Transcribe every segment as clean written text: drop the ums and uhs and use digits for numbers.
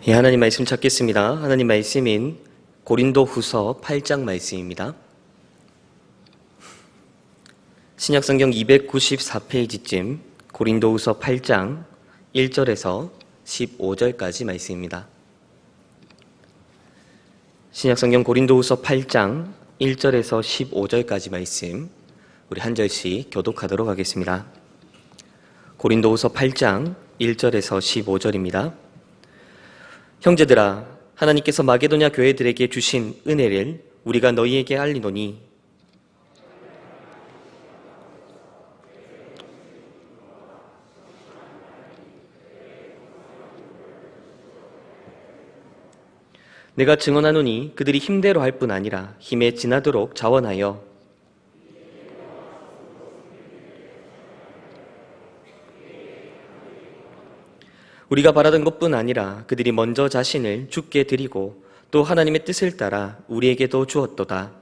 예, 하나님 말씀 찾겠습니다. 하나님 말씀인 고린도후서 8장 말씀입니다. 신약성경 294페이지쯤 고린도후서 8장 1절에서 15절까지 말씀입니다. 신약성경 고린도후서 8장 1절에서 15절까지 말씀 우리 한 절씩 교독하도록 하겠습니다. 고린도후서 8장 1절에서 15절입니다. 형제들아, 하나님께서 마게도냐 교회들에게 주신 은혜를 우리가 너희에게 알리노니 내가 증언하노니 그들이 힘대로 할 뿐 아니라 힘에 지나도록 자원하여 우리가 바라던 것뿐 아니라 그들이 먼저 자신을 주께 드리고 또 하나님의 뜻을 따라 우리에게도 주었도다.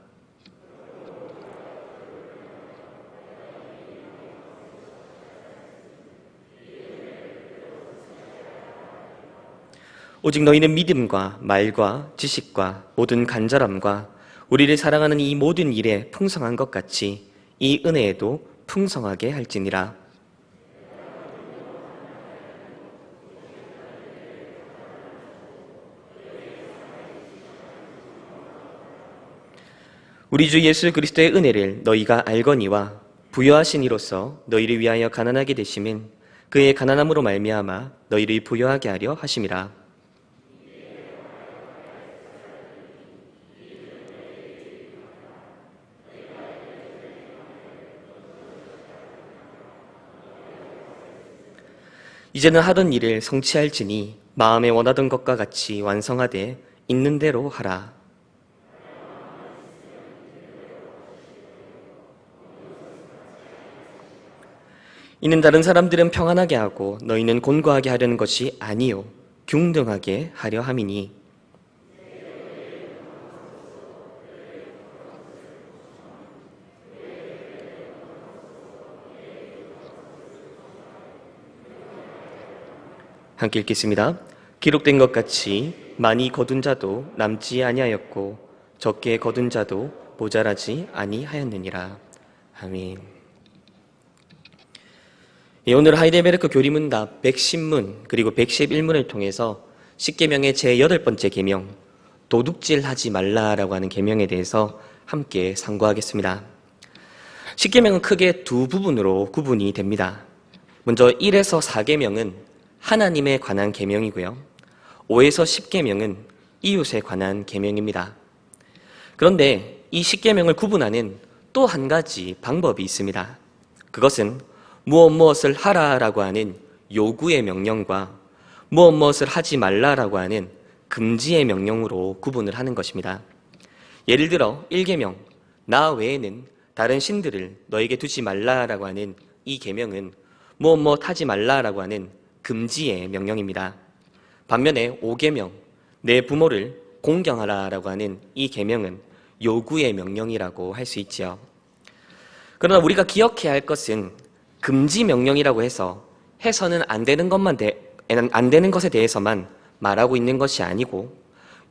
오직 너희는 믿음과 말과 지식과 모든 간절함과 우리를 사랑하는 이 모든 일에 풍성한 것 같이 이 은혜에도 풍성하게 할지니라. 우리 주 예수 그리스도의 은혜를 너희가 알거니와 부요하신 이로써 너희를 위하여 가난하게 되심은 그의 가난함으로 말미암아 너희를 부요하게 하려 하심이라. 이제는 하던 일을 성취할지니 마음에 원하던 것과 같이 완성하되 있는 대로 하라. 이는 다른 사람들은 평안하게 하고 너희는 곤고하게 하려는 것이 아니요 균등하게 하려 함이니. 함께 읽겠습니다. 기록된 것 같이 많이 거둔 자도 남지 아니하였고 적게 거둔 자도 모자라지 아니하였느니라. 아멘. 오늘 하이델베르크 교리문답 110문 그리고 111문을 통해서 십계명의 제8번째 계명 도둑질하지 말라라고 하는 계명에 대해서 함께 상고하겠습니다. 십계명은 크게 두 부분으로 구분이 됩니다. 먼저 1에서 4계명은 하나님에 관한 계명이고요. 5에서 10계명은 이웃에 관한 계명입니다. 그런데 이 십계명을 구분하는 또 한 가지 방법이 있습니다. 그것은 무엇을 하라라고 하는 요구의 명령과 무엇을 하지 말라라고 하는 금지의 명령으로 구분을 하는 것입니다. 예를 들어 1계명 나 외에는 다른 신들을 너에게 두지 말라라고 하는 이 계명은 무엇 하지 말라라고 하는 금지의 명령입니다. 반면에 5계명 내 부모를 공경하라라고 하는 이 계명은 요구의 명령이라고 할 수 있지요. 그러나 우리가 기억해야 할 것은 금지 명령이라고 해서는 안 되는 것에 대해서만 말하고 있는 것이 아니고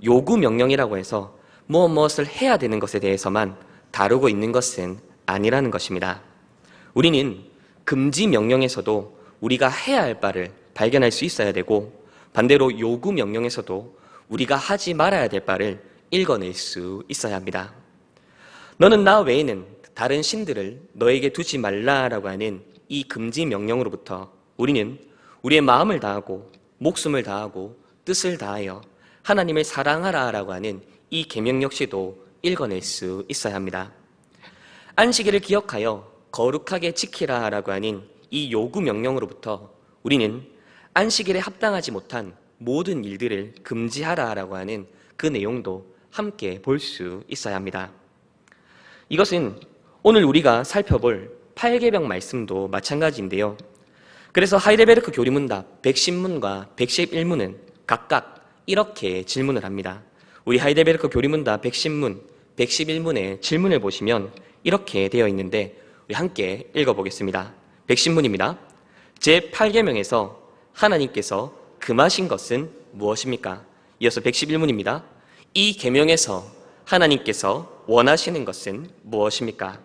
요구 명령이라고 해서 무엇을 해야 되는 것에 대해서만 다루고 있는 것은 아니라는 것입니다. 우리는 금지 명령에서도 우리가 해야 할 바를 발견할 수 있어야 되고 반대로 요구 명령에서도 우리가 하지 말아야 될 바를 읽어낼 수 있어야 합니다. 너는 나 외에는 다른 신들을 너에게 두지 말라라고 하는 이 금지 명령으로부터 우리는 우리의 마음을 다하고 목숨을 다하고 뜻을 다하여 하나님을 사랑하라라고 하는 이 계명 역시도 읽어낼 수 있어야 합니다. 안식일을 기억하여 거룩하게 지키라라고 하는 이 요구 명령으로부터 우리는 안식일에 합당하지 못한 모든 일들을 금지하라라고 하는 그 내용도 함께 볼 수 있어야 합니다. 이것은 오늘 우리가 살펴볼 8계명 말씀도 마찬가지인데요. 그래서 하이델베르크 교리문답 110문과 111문은 각각 이렇게 질문을 합니다. 우리 하이델베르크 교리문답 110문, 111문의 질문을 보시면 이렇게 되어 있는데 우리 함께 읽어보겠습니다. 110문입니다. 제8계명에서 하나님께서 금하신 것은 무엇입니까? 이어서 111문입니다. 이 계명에서 하나님께서 원하시는 것은 무엇입니까?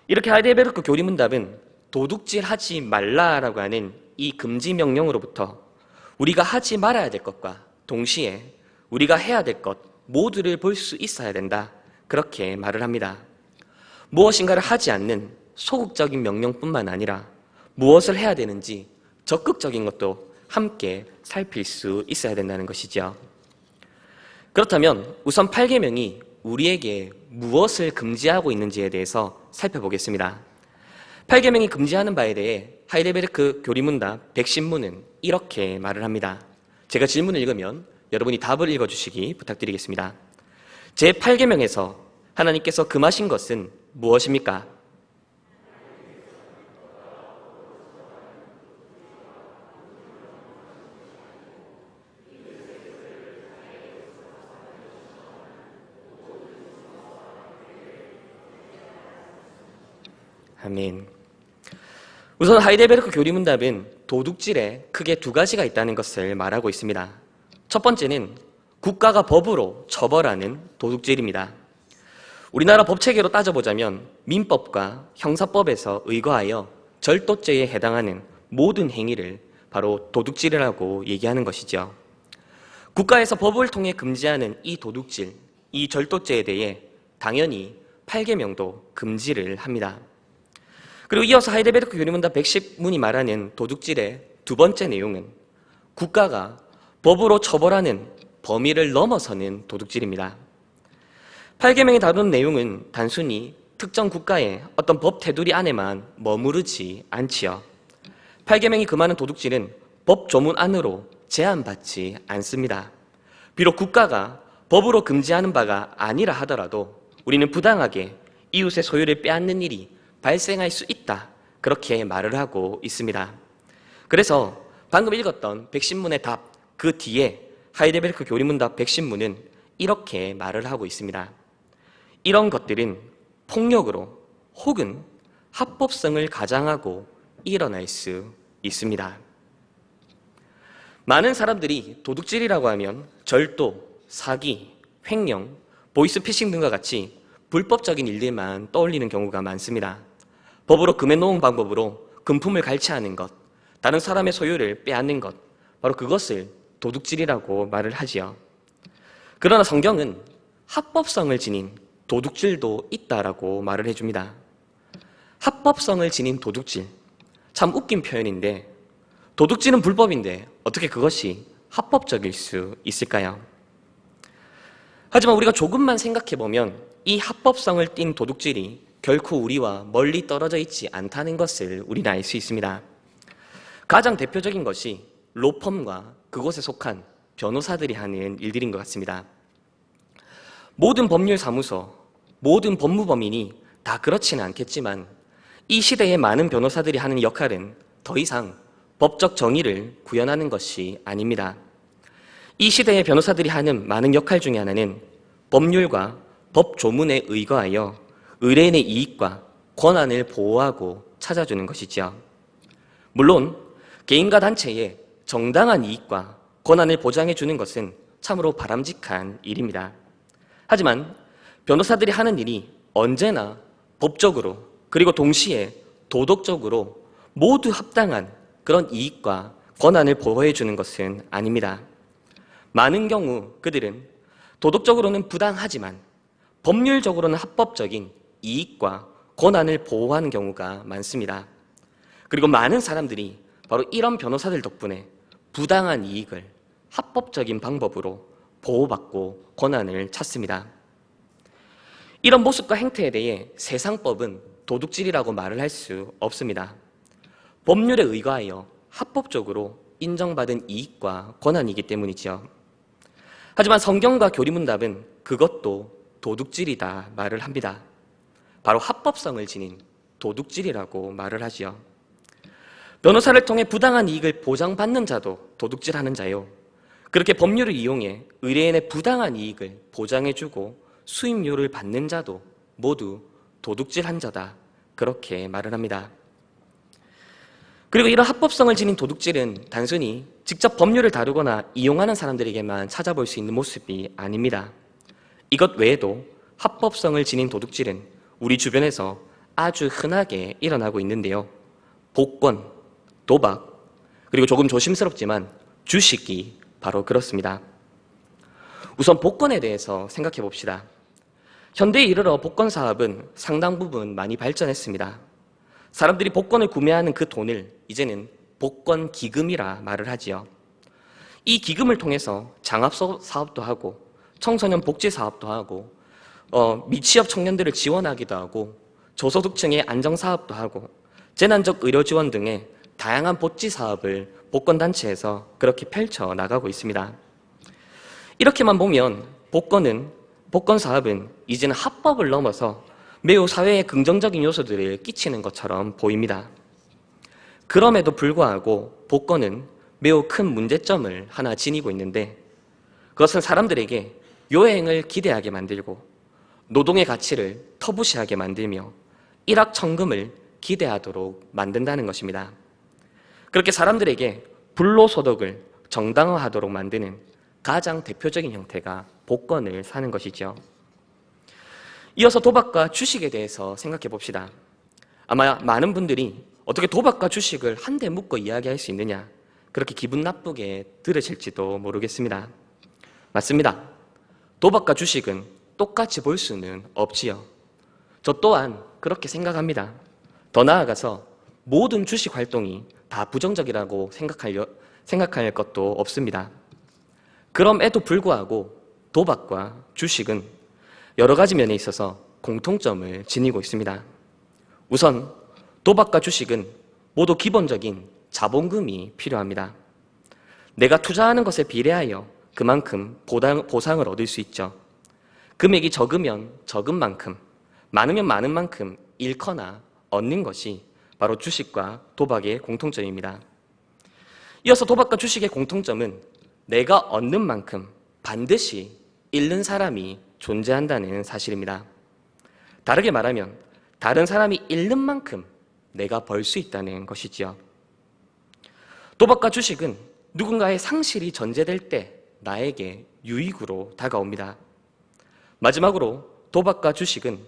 이렇게 하이델베르크 교리문답은 도둑질하지 말라라고 하는 이 금지 명령으로부터 우리가 하지 말아야 될 것과 동시에 우리가 해야 될 것 모두를 볼 수 있어야 된다. 그렇게 말을 합니다. 무엇인가를 하지 않는 소극적인 명령뿐만 아니라 무엇을 해야 되는지 적극적인 것도 함께 살필 수 있어야 된다는 것이죠. 그렇다면 우선 8계명이 우리에게 무엇을 금지하고 있는지에 대해서 살펴보겠습니다. 8계명이 금지하는 바에 대해 하이델베르크 교리문답 110문은 이렇게 말을 합니다. 제가 질문을 읽으면 여러분이 답을 읽어주시기 부탁드리겠습니다. 제8계명에서 하나님께서 금하신 것은 무엇입니까? 아멘. 우선 하이델베르크 교리문답은 도둑질에 크게 두 가지가 있다는 것을 말하고 있습니다. 첫 번째는 국가가 법으로 처벌하는 도둑질입니다. 우리나라 법체계로 따져보자면 민법과 형사법에서 의거하여 절도죄에 해당하는 모든 행위를 바로 도둑질이라고 얘기하는 것이죠. 국가에서 법을 통해 금지하는 이 도둑질, 이 절도죄에 대해 당연히 8계명도 금지를 합니다. 그리고 이어서 하이델베르크 교리문답 110문이 말하는 도둑질의 두 번째 내용은 국가가 법으로 처벌하는 범위를 넘어서는 도둑질입니다. 8계명이 다루는 내용은 단순히 특정 국가의 어떤 법 테두리 안에만 머무르지 않지요. 8계명이 금하는 도둑질은 법 조문 안으로 제한받지 않습니다. 비록 국가가 법으로 금지하는 바가 아니라 하더라도 우리는 부당하게 이웃의 소유를 빼앗는 일이 발생할 수 있다. 그렇게 말을 하고 있습니다. 그래서 방금 읽었던 110문의 답, 그 뒤에 하이델베르크 교리문답 110문은 이렇게 말을 하고 있습니다. 이런 것들은 폭력으로 혹은 합법성을 가장하고 일어날 수 있습니다. 많은 사람들이 도둑질이라고 하면 절도, 사기, 횡령, 보이스피싱 등과 같이 불법적인 일들만 떠올리는 경우가 많습니다. 법으로 금해 놓은 방법으로 금품을 갈취하는 것, 다른 사람의 소유를 빼앗는 것, 바로 그것을 도둑질이라고 말을 하지요. 그러나 성경은 합법성을 지닌 도둑질도 있다라고 말을 해줍니다. 합법성을 지닌 도둑질, 참 웃긴 표현인데 도둑질은 불법인데 어떻게 그것이 합법적일 수 있을까요? 하지만 우리가 조금만 생각해보면 이 합법성을 띈 도둑질이 결코 우리와 멀리 떨어져 있지 않다는 것을 우리는 알 수 있습니다. 가장 대표적인 것이 로펌과 그곳에 속한 변호사들이 하는 일들인 것 같습니다. 모든 법률사무소, 모든 법무법인이 다 그렇지는 않겠지만 이 시대의 많은 변호사들이 하는 역할은 더 이상 법적 정의를 구현하는 것이 아닙니다. 이 시대의 변호사들이 하는 많은 역할 중에 하나는 법률과 법 조문에 의거하여 의뢰인의 이익과 권한을 보호하고 찾아주는 것이죠. 물론 개인과 단체의 정당한 이익과 권한을 보장해 주는 것은 참으로 바람직한 일입니다. 하지만 변호사들이 하는 일이 언제나 법적으로 그리고 동시에 도덕적으로 모두 합당한 그런 이익과 권한을 보호해 주는 것은 아닙니다. 많은 경우 그들은 도덕적으로는 부당하지만 법률적으로는 합법적인 이익과 권한을 보호하는 경우가 많습니다. 그리고 많은 사람들이 바로 이런 변호사들 덕분에 부당한 이익을 합법적인 방법으로 보호받고 권한을 찾습니다. 이런 모습과 행태에 대해 세상법은 도둑질이라고 말을 할 수 없습니다. 법률에 의거하여 합법적으로 인정받은 이익과 권한이기 때문이죠. 하지만 성경과 교리문답은 그것도 도둑질이다 말을 합니다. 바로 합법성을 지닌 도둑질이라고 말을 하지요. 변호사를 통해 부당한 이익을 보장받는 자도 도둑질하는 자요. 그렇게 법률을 이용해 의뢰인의 부당한 이익을 보장해주고 수임료를 받는 자도 모두 도둑질한 자다. 그렇게 말을 합니다. 그리고 이런 합법성을 지닌 도둑질은 단순히 직접 법률을 다루거나 이용하는 사람들에게만 찾아볼 수 있는 모습이 아닙니다. 이것 외에도 합법성을 지닌 도둑질은 우리 주변에서 아주 흔하게 일어나고 있는데요. 복권, 도박, 그리고 조금 조심스럽지만 주식이 바로 그렇습니다. 우선 복권에 대해서 생각해 봅시다. 현대에 이르러 복권 사업은 상당 부분 많이 발전했습니다. 사람들이 복권을 구매하는 그 돈을 이제는 복권 기금이라 말을 하지요. 이 기금을 통해서 장학 사업도 하고 청소년 복지 사업도 하고 미취업 청년들을 지원하기도 하고 저소득층의 안정 사업도 하고 재난적 의료 지원 등의 다양한 복지 사업을 복권단체에서 그렇게 펼쳐 나가고 있습니다. 이렇게만 보면 복권 사업은 이제는 합법을 넘어서 매우 사회에 긍정적인 요소들을 끼치는 것처럼 보입니다. 그럼에도 불구하고 복권은 매우 큰 문제점을 하나 지니고 있는데 그것은 사람들에게 요행을 기대하게 만들고 노동의 가치를 터부시하게 만들며 일확천금을 기대하도록 만든다는 것입니다. 그렇게 사람들에게 불로소득을 정당화하도록 만드는 가장 대표적인 형태가 복권을 사는 것이죠. 이어서 도박과 주식에 대해서 생각해 봅시다. 아마 많은 분들이 어떻게 도박과 주식을 한데 묶어 이야기할 수 있느냐, 그렇게 기분 나쁘게 들으실지도 모르겠습니다. 맞습니다. 도박과 주식은 똑같이 볼 수는 없지요. 저 또한 그렇게 생각합니다. 더 나아가서 모든 주식 활동이 다 부정적이라고 생각할 것도 없습니다. 그럼에도 불구하고 도박과 주식은 여러 가지 면에 있어서 공통점을 지니고 있습니다. 우선 도박과 주식은 모두 기본적인 자본금이 필요합니다. 내가 투자하는 것에 비례하여 그만큼 보상을 얻을 수 있죠. 금액이 적으면 적은 만큼, 많으면 많은 만큼 잃거나 얻는 것이 바로 주식과 도박의 공통점입니다. 이어서 도박과 주식의 공통점은 내가 얻는 만큼 반드시 잃는 사람이 존재한다는 사실입니다. 다르게 말하면 다른 사람이 잃는 만큼 내가 벌 수 있다는 것이지요. 도박과 주식은 누군가의 상실이 전제될 때 나에게 유익으로 다가옵니다. 마지막으로 도박과 주식은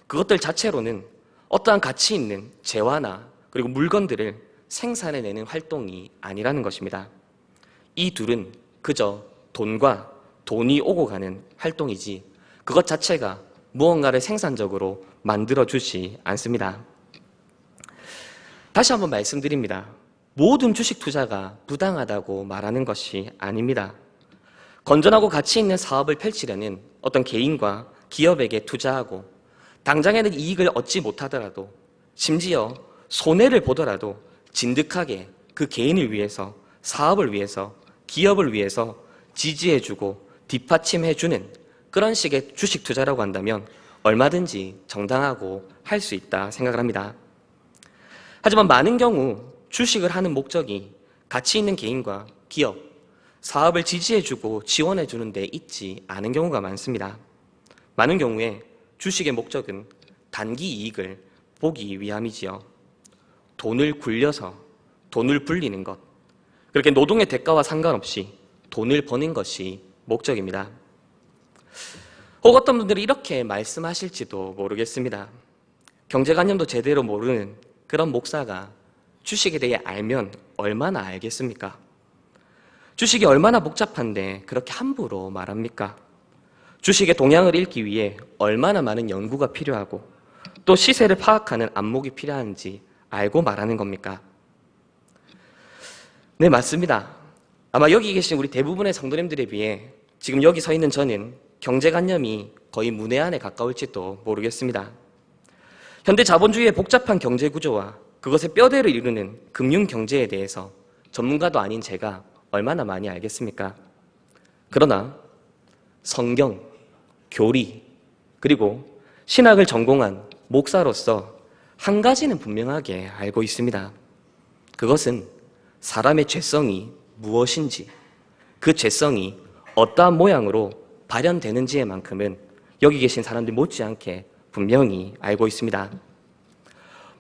그것들 자체로는 어떠한 가치 있는 재화나 그리고 물건들을 생산해내는 활동이 아니라는 것입니다. 이 둘은 그저 돈과 돈이 오고 가는 활동이지 그것 자체가 무언가를 생산적으로 만들어주지 않습니다. 다시 한번 말씀드립니다. 모든 주식 투자가 부당하다고 말하는 것이 아닙니다. 건전하고 가치 있는 사업을 펼치려는 어떤 개인과 기업에게 투자하고 당장에는 이익을 얻지 못하더라도 심지어 손해를 보더라도 진득하게 그 개인을 위해서, 사업을 위해서, 기업을 위해서 지지해주고 뒷받침해주는 그런 식의 주식 투자라고 한다면 얼마든지 정당하고 할 수 있다 생각을 합니다. 하지만 많은 경우 주식을 하는 목적이 가치 있는 개인과 기업, 사업을 지지해주고 지원해주는 데 있지 않은 경우가 많습니다. 많은 경우에 주식의 목적은 단기 이익을 보기 위함이지요. 돈을 굴려서 돈을 불리는 것, 그렇게 노동의 대가와 상관없이 돈을 버는 것이 목적입니다. 혹 어떤 분들이 이렇게 말씀하실지도 모르겠습니다. 경제관념도 제대로 모르는 그런 목사가 주식에 대해 알면 얼마나 알겠습니까? 주식이 얼마나 복잡한데 그렇게 함부로 말합니까? 주식의 동향을 읽기 위해 얼마나 많은 연구가 필요하고 또 시세를 파악하는 안목이 필요한지 알고 말하는 겁니까? 네, 맞습니다. 아마 여기 계신 우리 대부분의 성도님들에 비해 지금 여기 서 있는 저는 경제관념이 거의 문외한에 가까울지도 모르겠습니다. 현대 자본주의의 복잡한 경제구조와 그것의 뼈대를 이루는 금융경제에 대해서 전문가도 아닌 제가 얼마나 많이 알겠습니까? 그러나 성경, 교리, 그리고 신학을 전공한 목사로서 한 가지는 분명하게 알고 있습니다. 그것은 사람의 죄성이 무엇인지, 그 죄성이 어떠한 모양으로 발현되는지에만큼은 여기 계신 사람들 못지않게 분명히 알고 있습니다.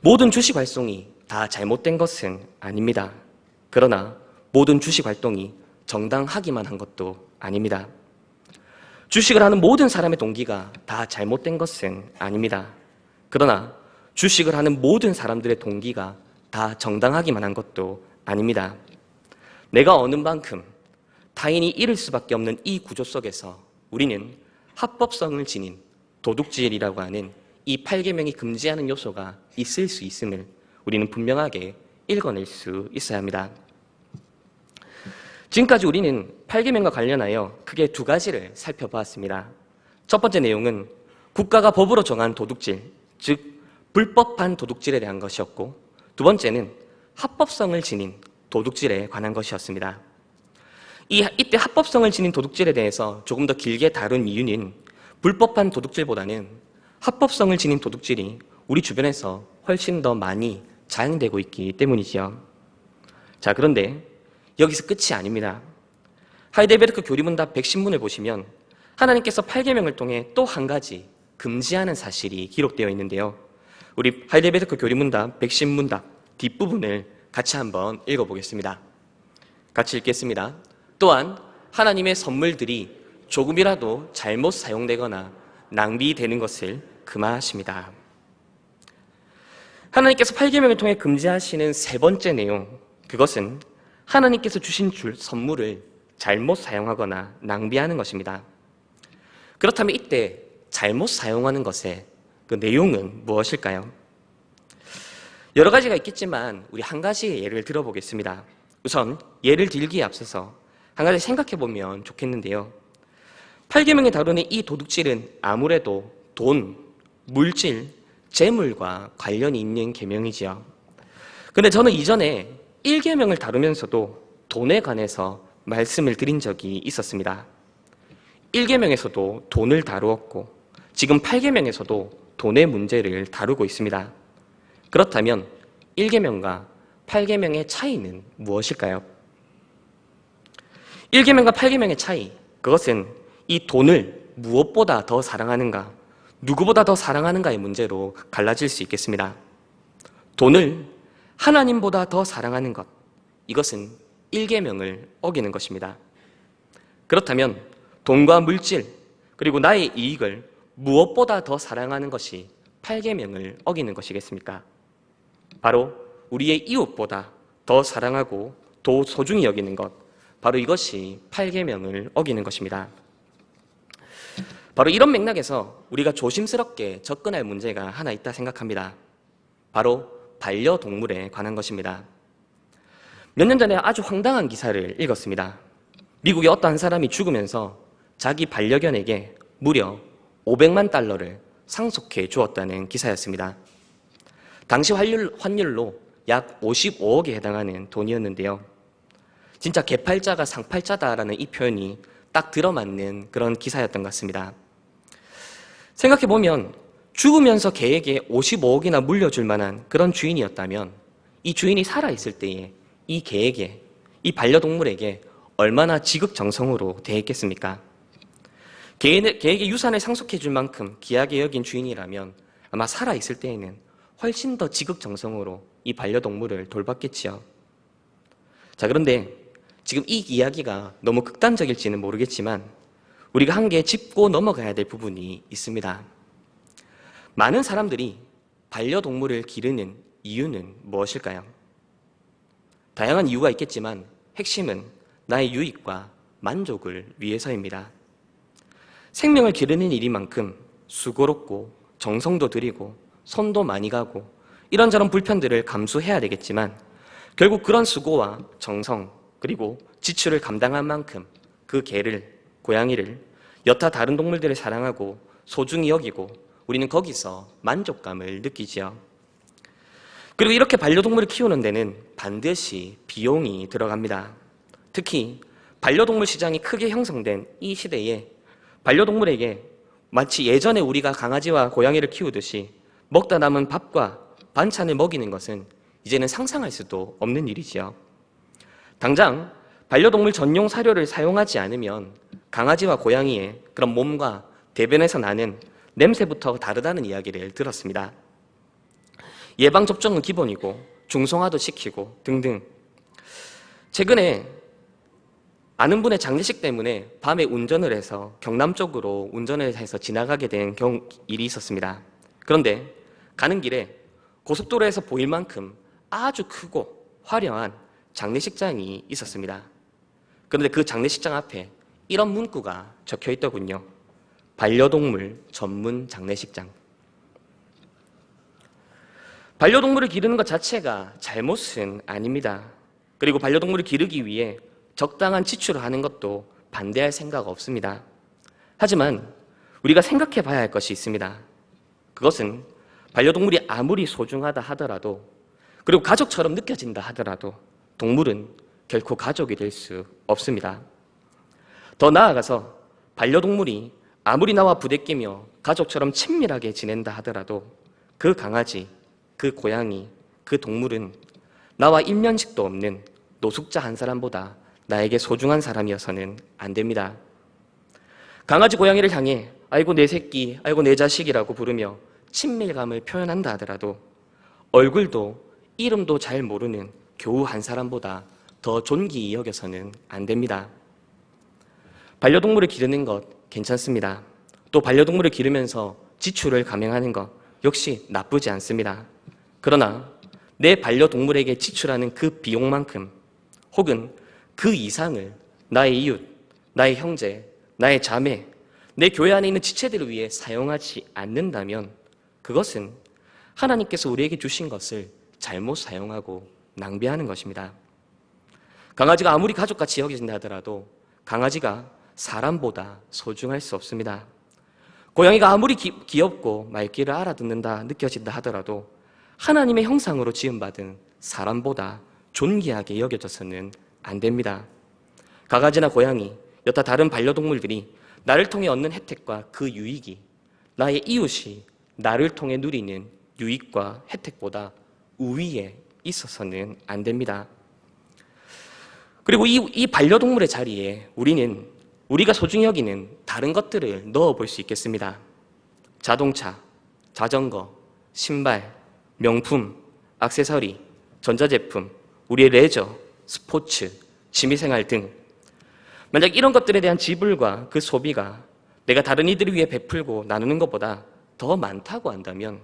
모든 주식 활동이 다 잘못된 것은 아닙니다. 그러나 모든 주식 활동이 정당하기만 한 것도 아닙니다. 주식을 하는 모든 사람의 동기가 다 잘못된 것은 아닙니다. 그러나 주식을 하는 모든 사람들의 동기가 다 정당하기만 한 것도 아닙니다. 내가 어느 만큼 타인이 잃을 수밖에 없는 이 구조 속에서 우리는 합법성을 지닌 도둑질이라고 하는 이 8계명이 금지하는 요소가 있을 수 있음을 우리는 분명하게 읽어낼 수 있어야 합니다. 지금까지 우리는 8계명과 관련하여 크게 두 가지를 살펴보았습니다. 첫 번째 내용은 국가가 법으로 정한 도둑질, 즉 불법한 도둑질에 대한 것이었고, 두 번째는 합법성을 지닌 도둑질에 관한 것이었습니다. 이때 합법성을 지닌 도둑질에 대해서 조금 더 길게 다룬 이유는 불법한 도둑질보다는 합법성을 지닌 도둑질이 우리 주변에서 훨씬 더 많이 자행되고 있기 때문이지요. 자, 그런데 여기서 끝이 아닙니다. 하이델베르크 교리문답 110문을 보시면 하나님께서 8계명을 통해 또 한 가지 금지하는 사실이 기록되어 있는데요. 우리 하이델베르크 교리문답 110문답 뒷부분을 같이 한번 읽어보겠습니다. 같이 읽겠습니다. 또한 하나님의 선물들이 조금이라도 잘못 사용되거나 낭비되는 것을 금하십니다. 하나님께서 8계명을 통해 금지하시는 세 번째 내용, 그것은 하나님께서 주신 선물을 잘못 사용하거나 낭비하는 것입니다. 그렇다면 이때 잘못 사용하는 것의 그 내용은 무엇일까요? 여러 가지가 있겠지만 우리 한 가지의 예를 들어보겠습니다. 우선 예를 들기에 앞서서 한 가지 생각해 보면 좋겠는데요. 8계명이 다루는 이 도둑질은 아무래도 돈, 물질, 재물과 관련이 있는 계명이지요. 근데 저는 이전에 1계명을 다루면서도 돈에 관해서 말씀을 드린 적이 있었습니다. 1계명에서도 돈을 다루었고 지금 8계명에서도 돈의 문제를 다루고 있습니다. 그렇다면 1계명과 8계명의 차이는 무엇일까요? 1계명과 8계명의 차이, 그것은 이 돈을 무엇보다 더 사랑하는가, 누구보다 더 사랑하는가의 문제로 갈라질 수 있겠습니다. 돈을 하나님보다 더 사랑하는 것, 이것은 1계명을 어기는 것입니다. 그렇다면 돈과 물질, 그리고 나의 이익을 무엇보다 더 사랑하는 것이 8계명을 어기는 것이겠습니까? 바로 우리의 이웃보다 더 사랑하고 더 소중히 여기는 것, 바로 이것이 8계명을 어기는 것입니다. 바로 이런 맥락에서 우리가 조심스럽게 접근할 문제가 하나 있다 생각합니다. 바로 반려동물에 관한 것입니다. 몇 년 전에 아주 황당한 기사를 읽었습니다. 미국의 어떤 사람이 죽으면서 자기 반려견에게 무려 500만 달러를 상속해 주었다는 기사였습니다. 당시 환율로 약 55억에 해당하는 돈이었는데요. 진짜 개팔자가 상팔자다라는 이 표현이 딱 들어맞는 그런 기사였던 것 같습니다. 생각해보면 죽으면서 개에게 55억이나 물려줄 만한 그런 주인이었다면 이 주인이 살아있을 때에 이 개에게, 이 반려동물에게 얼마나 지극정성으로 대했겠습니까? 개에게 유산을 상속해줄 만큼 귀하게 여긴 주인이라면 아마 살아있을 때에는 훨씬 더 지극정성으로 이 반려동물을 돌봤겠지요. 자, 그런데 지금 이 이야기가 너무 극단적일지는 모르겠지만 우리가 한 개 짚고 넘어가야 될 부분이 있습니다. 많은 사람들이 반려동물을 기르는 이유는 무엇일까요? 다양한 이유가 있겠지만 핵심은 나의 유익과 만족을 위해서입니다. 생명을 기르는 일이만큼 수고롭고 정성도 들이고 손도 많이 가고 이런저런 불편들을 감수해야 되겠지만 결국 그런 수고와 정성 그리고 지출을 감당한 만큼 그 개를, 고양이를 여타 다른 동물들을 사랑하고 소중히 여기고 우리는 거기서 만족감을 느끼지요. 그리고 이렇게 반려동물을 키우는 데는 반드시 비용이 들어갑니다. 특히 반려동물 시장이 크게 형성된 이 시대에 반려동물에게 마치 예전에 우리가 강아지와 고양이를 키우듯이 먹다 남은 밥과 반찬을 먹이는 것은 이제는 상상할 수도 없는 일이지요. 당장 반려동물 전용 사료를 사용하지 않으면 강아지와 고양이의 그런 몸과 대변에서 나는 냄새부터 다르다는 이야기를 들었습니다. 예방접종은 기본이고 중성화도 시키고 등등. 최근에 아는 분의 장례식 때문에 밤에 운전을 해서 경남 쪽으로 운전을 해서 지나가게 된 일이 있었습니다. 그런데 가는 길에 고속도로에서 보일 만큼 아주 크고 화려한 장례식장이 있었습니다. 그런데 그 장례식장 앞에 이런 문구가 적혀 있더군요. 반려동물 전문 장례식장. 반려동물을 기르는 것 자체가 잘못은 아닙니다. 그리고 반려동물을 기르기 위해 적당한 지출을 하는 것도 반대할 생각 없습니다. 하지만 우리가 생각해 봐야 할 것이 있습니다. 그것은 반려동물이 아무리 소중하다 하더라도, 그리고 가족처럼 느껴진다 하더라도 동물은 결코 가족이 될 수 없습니다. 더 나아가서 반려동물이 아무리 나와 부대끼며 가족처럼 친밀하게 지낸다 하더라도 그 강아지, 그 고양이, 그 동물은 나와 일면식도 없는 노숙자 한 사람보다 나에게 소중한 사람이어서는 안 됩니다. 강아지, 고양이를 향해 아이고 내 새끼, 아이고 내 자식이라고 부르며 친밀감을 표현한다 하더라도 얼굴도 이름도 잘 모르는 교우 한 사람보다 더 존귀히 여겨서는 안 됩니다. 반려동물을 기르는 것 괜찮습니다. 또 반려동물을 기르면서 지출을 감행하는 것 역시 나쁘지 않습니다. 그러나 내 반려동물에게 지출하는 그 비용만큼 혹은 그 이상을 나의 이웃, 나의 형제, 나의 자매, 내 교회 안에 있는 지체들을 위해 사용하지 않는다면 그것은 하나님께서 우리에게 주신 것을 잘못 사용하고 낭비하는 것입니다. 강아지가 아무리 가족같이 여겨진다 하더라도 강아지가 사람보다 소중할 수 없습니다. 고양이가 아무리 귀엽고 말귀를 알아듣는다 느껴진다 하더라도 하나님의 형상으로 지음받은 사람보다 존귀하게 여겨져서는 안 됩니다. 강아지나 고양이, 여타 다른 반려동물들이 나를 통해 얻는 혜택과 그 유익이 나의 이웃이 나를 통해 누리는 유익과 혜택보다 우위에 있어서는 안 됩니다. 그리고 이 반려동물의 자리에 우리가 소중히 여기는 다른 것들을 넣어볼 수 있겠습니다. 자동차, 자전거, 신발, 명품, 액세서리, 전자제품, 우리의 레저, 스포츠, 취미생활 등 만약 이런 것들에 대한 지불과 그 소비가 내가 다른 이들을 위해 베풀고 나누는 것보다 더 많다고 한다면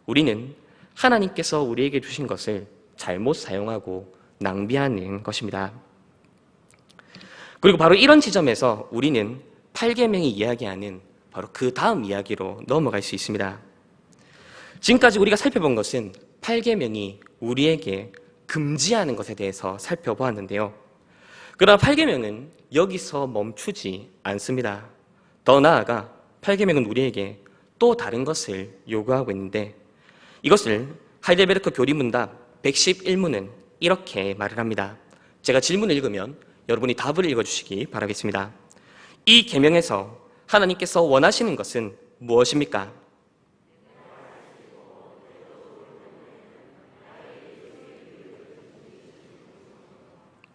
우리는 하나님께서 우리에게 주신 것을 잘못 사용하고 낭비하는 것입니다. 그리고 바로 이런 지점에서 우리는 8계명이 이야기하는 바로 그 다음 이야기로 넘어갈 수 있습니다. 지금까지 우리가 살펴본 것은 8계명이 우리에게 금지하는 것에 대해서 살펴보았는데요. 그러나 8계명은 여기서 멈추지 않습니다. 더 나아가 8계명은 우리에게 또 다른 것을 요구하고 있는데 이것을 하이델베르크 교리문답 111문은 이렇게 말을 합니다. 제가 질문을 읽으면 여러분이 답을 읽어주시기 바라겠습니다. 이 계명에서 하나님께서 원하시는 것은 무엇입니까?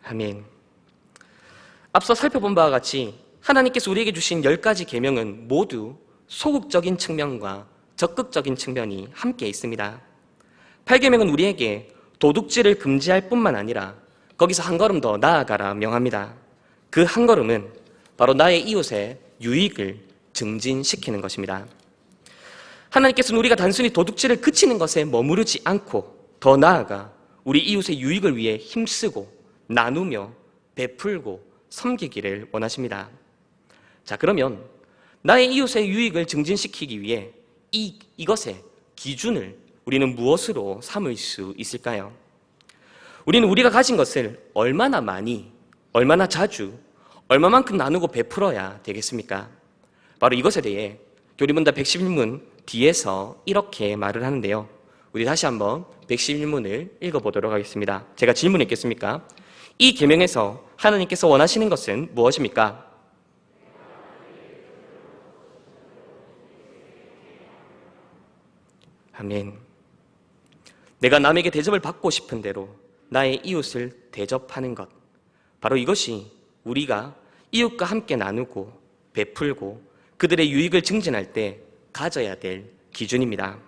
아멘. 앞서 살펴본 바와 같이 하나님께서 우리에게 주신 10가지 계명은 모두 소극적인 측면과 적극적인 측면이 함께 있습니다. 8계명은 우리에게 도둑질을 금지할 뿐만 아니라 거기서 한 걸음 더 나아가라 명합니다. 그 한 걸음은 바로 나의 이웃의 유익을 증진시키는 것입니다. 하나님께서는 우리가 단순히 도둑질을 그치는 것에 머무르지 않고 더 나아가 우리 이웃의 유익을 위해 힘쓰고 나누며 베풀고 섬기기를 원하십니다. 자, 그러면 나의 이웃의 유익을 증진시키기 위해 이것의 기준을 우리는 무엇으로 삼을 수 있을까요? 우리는 우리가 가진 것을 얼마나 많이, 얼마나 자주, 얼마만큼 나누고 베풀어야 되겠습니까? 바로 이것에 대해 교리문답 111문 뒤에서 이렇게 말을 하는데요. 우리 다시 한번 111문을 읽어보도록 하겠습니다. 제가 질문 읽겠습니까? 이 계명에서 하나님께서 원하시는 것은 무엇입니까? 아멘. 내가 남에게 대접을 받고 싶은 대로 나의 이웃을 대접하는 것. 바로 이것이 우리가 이웃과 함께 나누고 베풀고 그들의 유익을 증진할 때 가져야 될 기준입니다.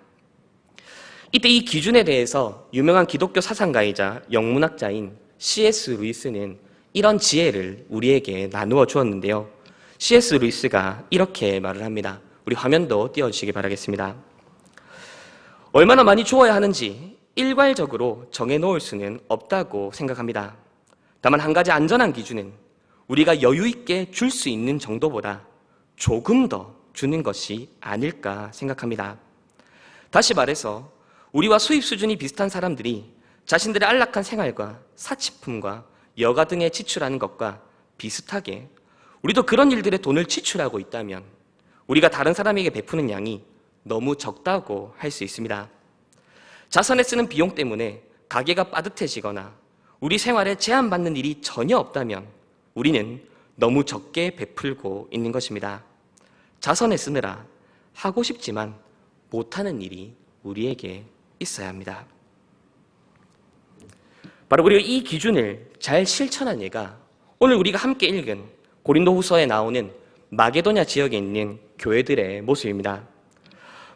이때 이 기준에 대해서 유명한 기독교 사상가이자 영문학자인 C.S. 루이스는 이런 지혜를 우리에게 나누어 주었는데요. C.S. 루이스가 이렇게 말을 합니다. 우리 화면도 띄워주시기 바라겠습니다. 얼마나 많이 주어야 하는지 일괄적으로 정해놓을 수는 없다고 생각합니다. 다만 한 가지 안전한 기준은 우리가 여유 있게 줄 수 있는 정도보다 조금 더 주는 것이 아닐까 생각합니다. 다시 말해서 우리와 수입 수준이 비슷한 사람들이 자신들의 안락한 생활과 사치품과 여가 등에 지출하는 것과 비슷하게 우리도 그런 일들에 돈을 지출하고 있다면 우리가 다른 사람에게 베푸는 양이 너무 적다고 할 수 있습니다. 자선에 쓰는 비용 때문에 가게가 빠듯해지거나 우리 생활에 제한받는 일이 전혀 없다면 우리는 너무 적게 베풀고 있는 것입니다. 자선에 쓰느라 하고 싶지만 못하는 일이 우리에게 있어야 합니다. 바로 우리가 이 기준을 잘 실천한 예가 오늘 우리가 함께 읽은 고린도후서에 나오는 마게도냐 지역에 있는 교회들의 모습입니다.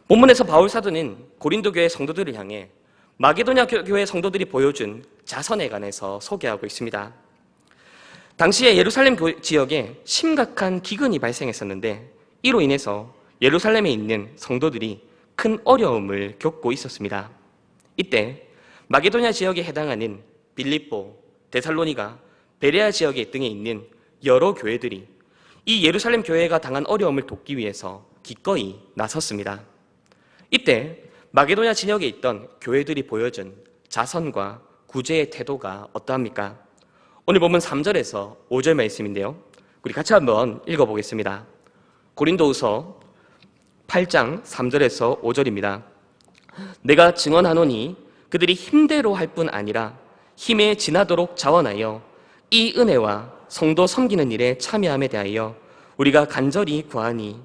본문에서 바울 사도는 고린도 교회 성도들을 향해 마게도냐 교회 성도들이 보여준 자선에 관해서 소개하고 있습니다. 당시에 예루살렘 지역에 심각한 기근이 발생했었는데 이로 인해서 예루살렘에 있는 성도들이 큰 어려움을 겪고 있었습니다. 이때 마게도냐 지역에 해당하는 빌립보, 데살로니가, 베레아 지역 등에 있는 여러 교회들이 이 예루살렘 교회가 당한 어려움을 돕기 위해서 기꺼이 나섰습니다. 이때 마게도냐 지역에 있던 교회들이 보여준 자선과 구제의 태도가 어떠합니까? 오늘 본문 3절에서 5절 말씀인데요. 우리 같이 한번 읽어보겠습니다. 고린도후서 8장 3절에서 5절입니다. 내가 증언하노니 그들이 힘대로 할 뿐 아니라 힘에 지나도록 자원하여 이 은혜와 성도 섬기는 일에 참여함에 대하여 우리가 간절히 구하니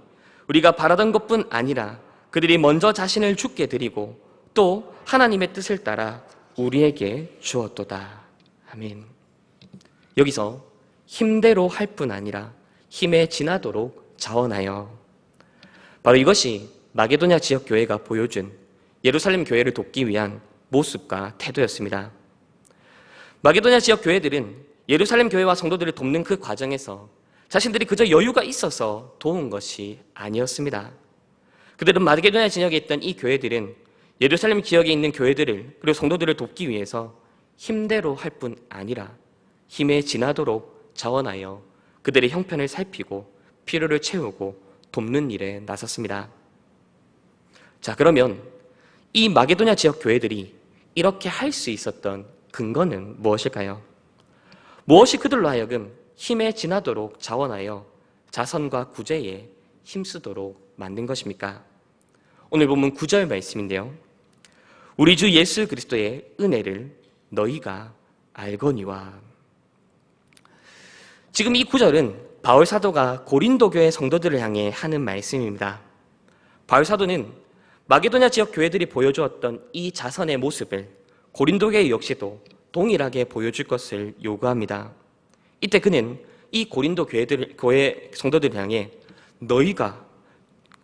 우리가 바라던 것뿐 아니라 그들이 먼저 자신을 주께 드리고 또 하나님의 뜻을 따라 우리에게 주었도다. 아멘. 여기서 힘대로 할 뿐 아니라 힘에 지나도록 자원하여, 바로 이것이 마게도냐 지역 교회가 보여준 예루살렘 교회를 돕기 위한 모습과 태도였습니다. 마게도냐 지역 교회들은 예루살렘 교회와 성도들을 돕는 그 과정에서 자신들이 그저 여유가 있어서 도운 것이 아니었습니다. 그들은 마게도냐 지역에 있던 이 교회들은 예루살렘 지역에 있는 교회들을 그리고 성도들을 돕기 위해서 힘대로 할 뿐 아니라 힘에 지나도록 자원하여 그들의 형편을 살피고 필요를 채우고 돕는 일에 나섰습니다. 자, 그러면 이 마게도냐 지역 교회들이 이렇게 할 수 있었던 근거는 무엇일까요? 무엇이 그들로 하여금 힘에 지나도록 자원하여 자선과 구제에 힘쓰도록 만든 것입니까? 오늘 본문 9절 말씀인데요. 우리 주 예수 그리스도의 은혜를 너희가 알거니와. 지금 이 9절은 바울 사도가 고린도 교회 성도들을 향해 하는 말씀입니다. 바울 사도는 마게도냐 지역 교회들이 보여주었던 이 자선의 모습을 고린도 교회 역시도 동일하게 보여줄 것을 요구합니다. 이때 그는 이 고린도 교회 성도들을 향해 너희가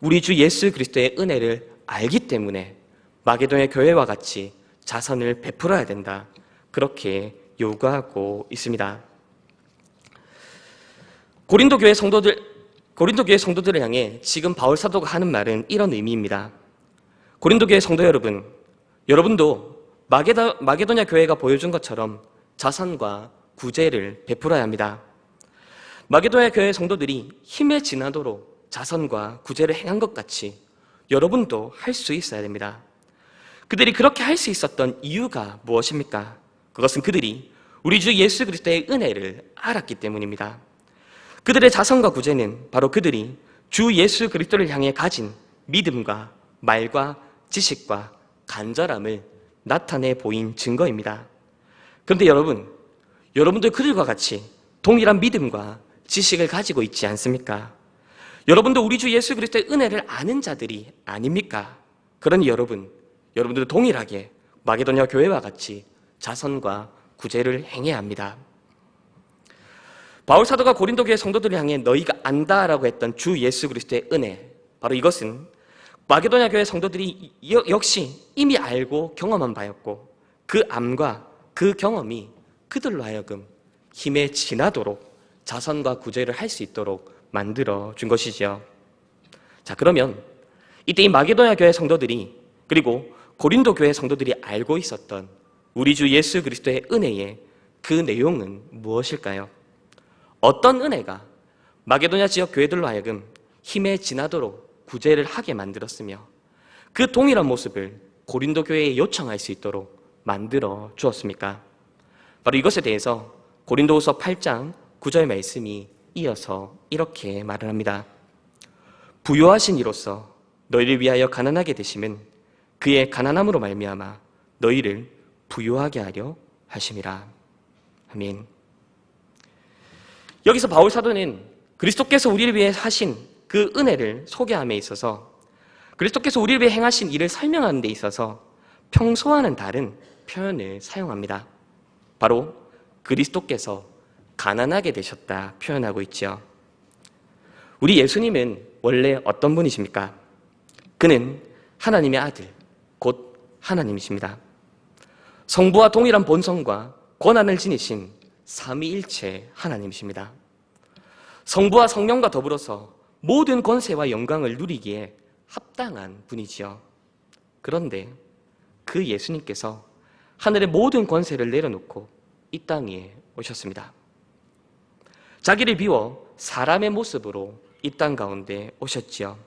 우리 주 예수 그리스도의 은혜를 알기 때문에 마게도냐 교회와 같이 자선을 베풀어야 된다, 그렇게 요구하고 있습니다. 고린도 교회 성도들을 향해 지금 바울 사도가 하는 말은 이런 의미입니다. 고린도 교회 성도 여러분, 여러분도 마게도냐 교회가 보여준 것처럼 자선과 구제를 베풀어야 합니다. 마게도냐 교회 성도들이 힘에 지나도록 자선과 구제를 행한 것 같이 여러분도 할 수 있어야 됩니다. 그들이 그렇게 할 수 있었던 이유가 무엇입니까? 그것은 그들이 우리 주 예수 그리스도의 은혜를 알았기 때문입니다. 그들의 자선과 구제는 바로 그들이 주 예수 그리스도를 향해 가진 믿음과 말과 지식과 간절함을 나타내 보인 증거입니다. 그런데 여러분들 그들과 같이 동일한 믿음과 지식을 가지고 있지 않습니까? 여러분도 우리 주 예수 그리스도의 은혜를 아는 자들이 아닙니까? 그러니 여러분들도 동일하게 마게도냐 교회와 같이 자선과 구제를 행해야 합니다. 바울 사도가 고린도 교회 성도들을 향해 너희가 안다라고 했던 주 예수 그리스도의 은혜, 바로 이것은 마게도냐 교회 성도들이 역시 이미 알고 경험한 바였고 그 암과 그 경험이 그들로 하여금 힘에 지나도록 자선과 구제를 할 수 있도록 만들어 준 것이지요. 자, 그러면 이때 이 마게도냐 교회 성도들이 그리고 고린도 교회 성도들이 알고 있었던 우리 주 예수 그리스도의 은혜의 그 내용은 무엇일까요? 어떤 은혜가 마게도냐 지역 교회들로 하여금 힘에 지나도록 구제를 하게 만들었으며 그 동일한 모습을 고린도 교회에 요청할 수 있도록 만들어 주었습니까? 바로 이것에 대해서 고린도후서 8장 9절 말씀이 이어서 이렇게 말을 합니다. 부요하신 이로써 너희를 위하여 가난하게 되심은 그의 가난함으로 말미암아 너희를 부요하게 하려 하심이라. 아멘. 여기서 바울 사도는 그리스도께서 우리를 위해 하신 그 은혜를 소개함에 있어서 그리스도께서 우리를 위해 행하신 일을 설명하는 데 있어서 평소와는 다른 표현을 사용합니다. 바로 그리스도께서 가난하게 되셨다 표현하고 있죠. 우리 예수님은 원래 어떤 분이십니까? 그는 하나님의 아들, 곧 하나님이십니다. 성부와 동일한 본성과 권한을 지니신 삼위일체 하나님이십니다. 성부와 성령과 더불어서 모든 권세와 영광을 누리기에 합당한 분이지요. 그런데 그 예수님께서 하늘의 모든 권세를 내려놓고 이 땅에 오셨습니다. 자기를 비워 사람의 모습으로 이 땅 가운데 오셨지요.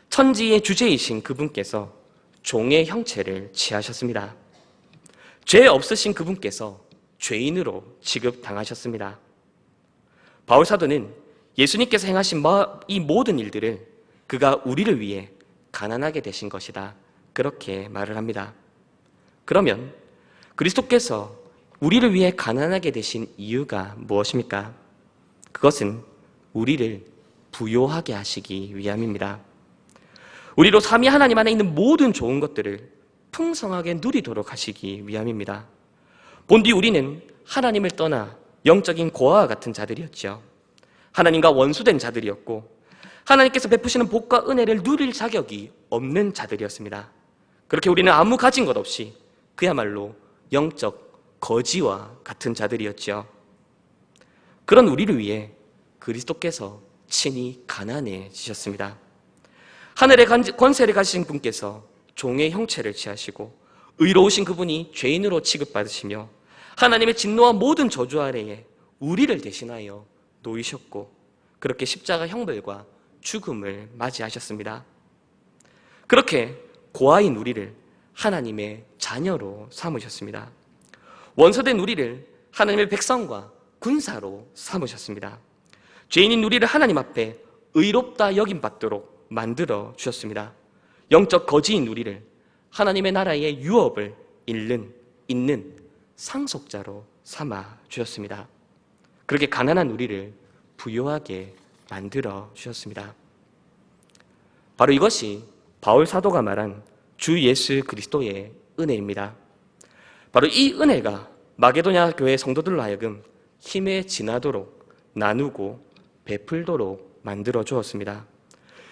천지의 주제이신 그분께서 종의 형체를 취하셨습니다. 죄 없으신 그분께서 죄인으로 취급당하셨습니다. 바울 사도는 예수님께서 행하신 이 모든 일들을 그가 우리를 위해 가난하게 되신 것이다, 그렇게 말을 합니다. 그러면 그리스도께서 우리를 위해 가난하게 되신 이유가 무엇입니까? 그것은 우리를 부요하게 하시기 위함입니다. 우리로 삼위 하나님 안에 있는 모든 좋은 것들을 풍성하게 누리도록 하시기 위함입니다. 본디 우리는 하나님을 떠나 영적인 고아와 같은 자들이었죠. 하나님과 원수된 자들이었고 하나님께서 베푸시는 복과 은혜를 누릴 자격이 없는 자들이었습니다. 그렇게 우리는 아무 가진 것 없이 그야말로 영적 거지와 같은 자들이었죠. 그런 우리를 위해 그리스도께서 친히 가난해지셨습니다. 하늘의 권세를 가지신 분께서 종의 형체를 취하시고 의로우신 그분이 죄인으로 취급받으시며 하나님의 진노와 모든 저주 아래에 우리를 대신하여 놓이셨고 그렇게 십자가 형벌과 죽음을 맞이하셨습니다. 그렇게 고아인 우리를 하나님의 자녀로 삼으셨습니다. 원수된 우리를 하나님의 백성과 군사로 삼으셨습니다. 죄인인 우리를 하나님 앞에 의롭다 여김받도록 만들어 주셨습니다. 영적 거지인 우리를 하나님의 나라의 유업을 잇는 상속자로 삼아 주셨습니다. 그렇게 가난한 우리를 부요하게 만들어 주셨습니다. 바로 이것이 바울 사도가 말한 주 예수 그리스도의 은혜입니다. 바로 이 은혜가 마게도냐 교회 성도들로 하여금 힘에 지나도록 나누고 베풀도록 만들어 주었습니다.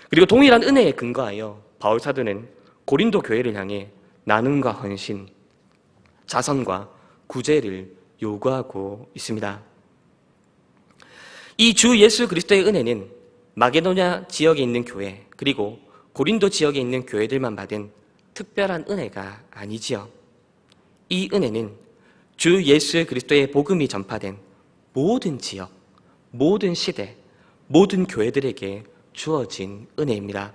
그리고 동일한 은혜에 근거하여 바울 사도는 고린도 교회를 향해 나눔과 헌신, 자선과 구제를 요구하고 있습니다. 이 주 예수 그리스도의 은혜는 마게도냐 지역에 있는 교회 그리고 고린도 지역에 있는 교회들만 받은 특별한 은혜가 아니지요. 이 은혜는 주 예수 그리스도의 복음이 전파된 모든 지역, 모든 시대, 모든 교회들에게 주어진 은혜입니다.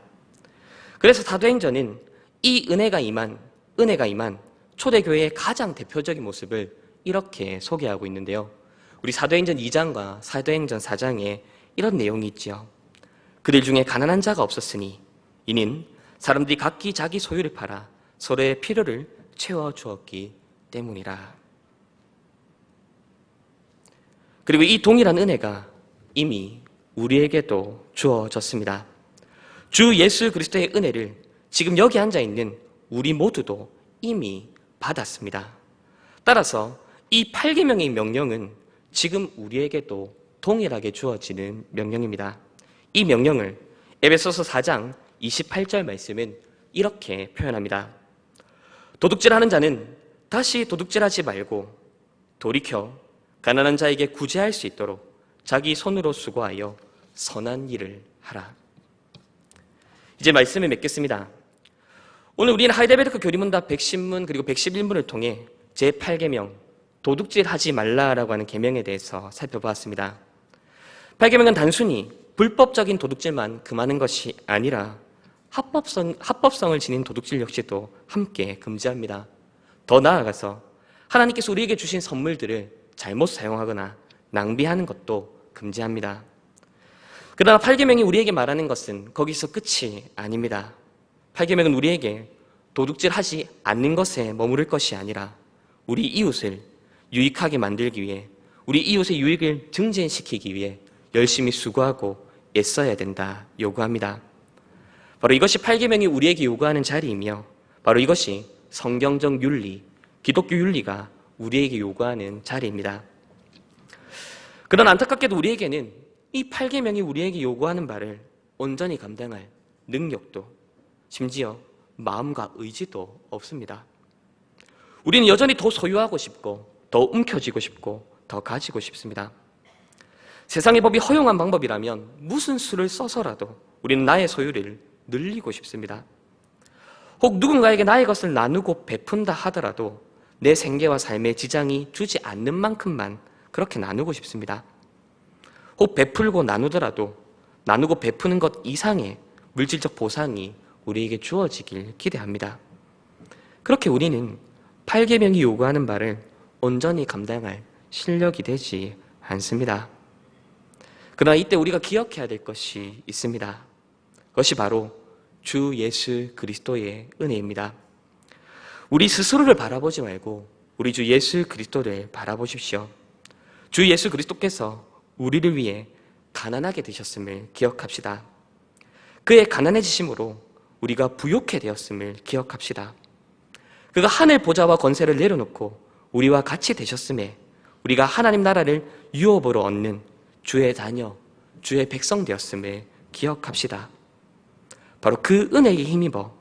그래서 사도행전은 이 은혜가 임한 초대교회의 가장 대표적인 모습을 이렇게 소개하고 있는데요. 우리 사도행전 2장과 사도행전 4장에 이런 내용이 있죠. 그들 중에 가난한 자가 없었으니 이는 사람들이 각기 자기 소유를 팔아 서로의 필요를 채워주었기 때문이라. 그리고 이 동일한 은혜가 이미 우리에게도 주어졌습니다. 주 예수 그리스도의 은혜를 지금 여기 앉아있는 우리 모두도 이미 받았습니다. 따라서 이 8계명의 명령은 지금 우리에게도 동일하게 주어지는 명령입니다. 이 명령을 에베소서 4장 28절 말씀은 이렇게 표현합니다. 도둑질하는 자는 다시 도둑질하지 말고 돌이켜 가난한 자에게 구제할 수 있도록 자기 손으로 수고하여 선한 일을 하라. 이제 말씀을 맺겠습니다. 오늘 우리는 하이델베르크 교리문답 110문 그리고 111문을 통해 제8계명 도둑질하지 말라라고 하는 계명에 대해서 살펴보았습니다. 8계명은 단순히 불법적인 도둑질만 금하는 것이 아니라 합법성을 지닌 도둑질 역시도 함께 금지합니다. 더 나아가서 하나님께서 우리에게 주신 선물들을 잘못 사용하거나 낭비하는 것도 금지합니다. 그러나 8계명이 우리에게 말하는 것은 거기서 끝이 아닙니다. 8계명은 우리에게 도둑질하지 않는 것에 머무를 것이 아니라 우리 이웃을 유익하게 만들기 위해, 우리 이웃의 유익을 증진시키기 위해 열심히 수고하고 애써야 된다 요구합니다. 바로 이것이 8계명이 우리에게 요구하는 자리이며 바로 이것이 성경적 윤리, 기독교 윤리가 우리에게 요구하는 자리입니다. 그러나 안타깝게도 우리에게는 이 8계명이 우리에게 요구하는 바를 온전히 감당할 능력도 심지어 마음과 의지도 없습니다. 우리는 여전히 더 소유하고 싶고 더 움켜쥐고 싶고 더 가지고 싶습니다. 세상의 법이 허용한 방법이라면 무슨 수를 써서라도 우리는 나의 소유를 늘리고 싶습니다. 혹 누군가에게 나의 것을 나누고 베푼다 하더라도 내 생계와 삶에 지장이 주지 않는 만큼만 그렇게 나누고 싶습니다. 혹 베풀고 나누더라도 나누고 베푸는 것 이상의 물질적 보상이 우리에게 주어지길 기대합니다. 그렇게 우리는 8계명이 요구하는 바를 온전히 감당할 실력이 되지 않습니다. 그러나 이때 우리가 기억해야 될 것이 있습니다. 그것이 바로 주 예수 그리스도의 은혜입니다. 우리 스스로를 바라보지 말고 우리 주 예수 그리스도를 바라보십시오. 주 예수 그리스도께서 우리를 위해 가난하게 되셨음을 기억합시다. 그의 가난해지심으로 우리가 부욕해 되었음을 기억합시다. 그가 하늘 보좌와 권세를 내려놓고 우리와 같이 되셨음에 우리가 하나님 나라를 유업으로 얻는 주의 자녀, 주의 백성 되었음을 기억합시다. 바로 그 은혜에 힘입어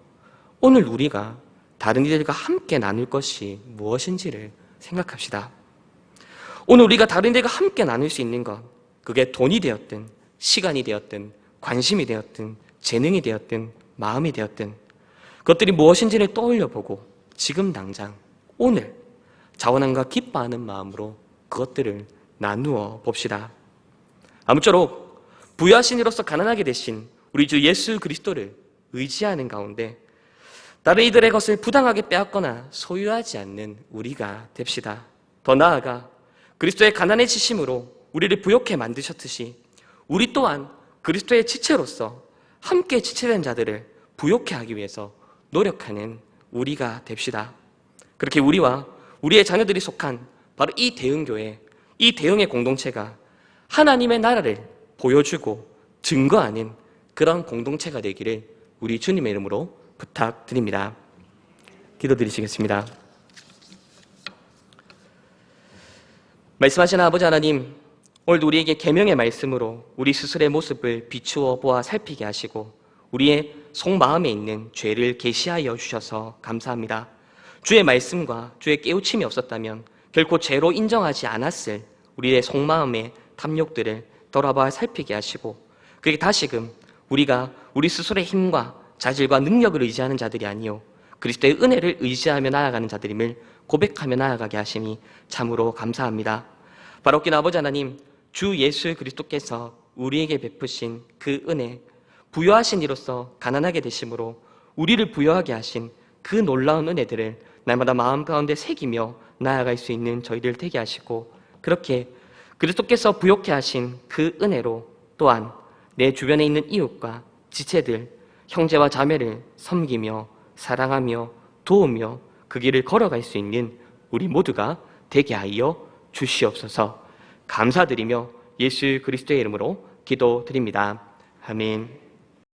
오늘 우리가 다른 이들과 함께 나눌 것이 무엇인지를 생각합시다. 오늘 우리가 다른 이들과 함께 나눌 수 있는 것, 그게 돈이 되었든 시간이 되었든 관심이 되었든 재능이 되었든 마음이 되었든 그것들이 무엇인지를 떠올려보고 지금 당장 오늘 자원함과 기뻐하는 마음으로 그것들을 나누어 봅시다. 아무쪼록 부유하신 이로서 가난하게 되신 우리 주 예수 그리스도를 의지하는 가운데 다른 이들의 것을 부당하게 빼앗거나 소유하지 않는 우리가 됩시다. 더 나아가 그리스도의 가난해지심으로 우리를 부욕해 만드셨듯이 우리 또한 그리스도의 지체로서 함께 지체된 자들을 부욕해 하기 위해서 노력하는 우리가 됩시다. 그렇게 우리와 우리의 자녀들이 속한 바로 이 대흥교회, 이 대흥의 공동체가 하나님의 나라를 보여주고 증거하는 그런 공동체가 되기를 우리 주님의 이름으로 부탁드립니다. 기도드리시겠습니다. 말씀하시는 아버지 하나님, 오늘도 우리에게 계명의 말씀으로 우리 스스로의 모습을 비추어 보아 살피게 하시고 우리의 속마음에 있는 죄를 계시하여 주셔서 감사합니다. 주의 말씀과 주의 깨우침이 없었다면 결코 죄로 인정하지 않았을 우리의 속마음의 탐욕들을 돌아봐 살피게 하시고 그게 다시금 우리가 우리 스스로의 힘과 자질과 능력을 의지하는 자들이 아니요 그리스도의 은혜를 의지하며 나아가는 자들임을 고백하며 나아가게 하심이 참으로 감사합니다. 바로긴 아버지 하나님, 주 예수 그리스도께서 우리에게 베푸신 그 은혜, 부유하신 이로서 가난하게 되심으로 우리를 부유하게 하신 그 놀라운 은혜들을 날마다 마음 가운데 새기며 나아갈 수 있는 저희들 되게 하시고 그렇게 그리스도께서 부욕해 하신 그 은혜로 또한 내 주변에 있는 이웃과 지체들, 형제와 자매를 섬기며 사랑하며 도우며 그 길을 걸어갈 수 있는 우리 모두가 되게 하여 주시옵소서. 감사드리며 예수 그리스도의 이름으로 기도드립니다. 아멘.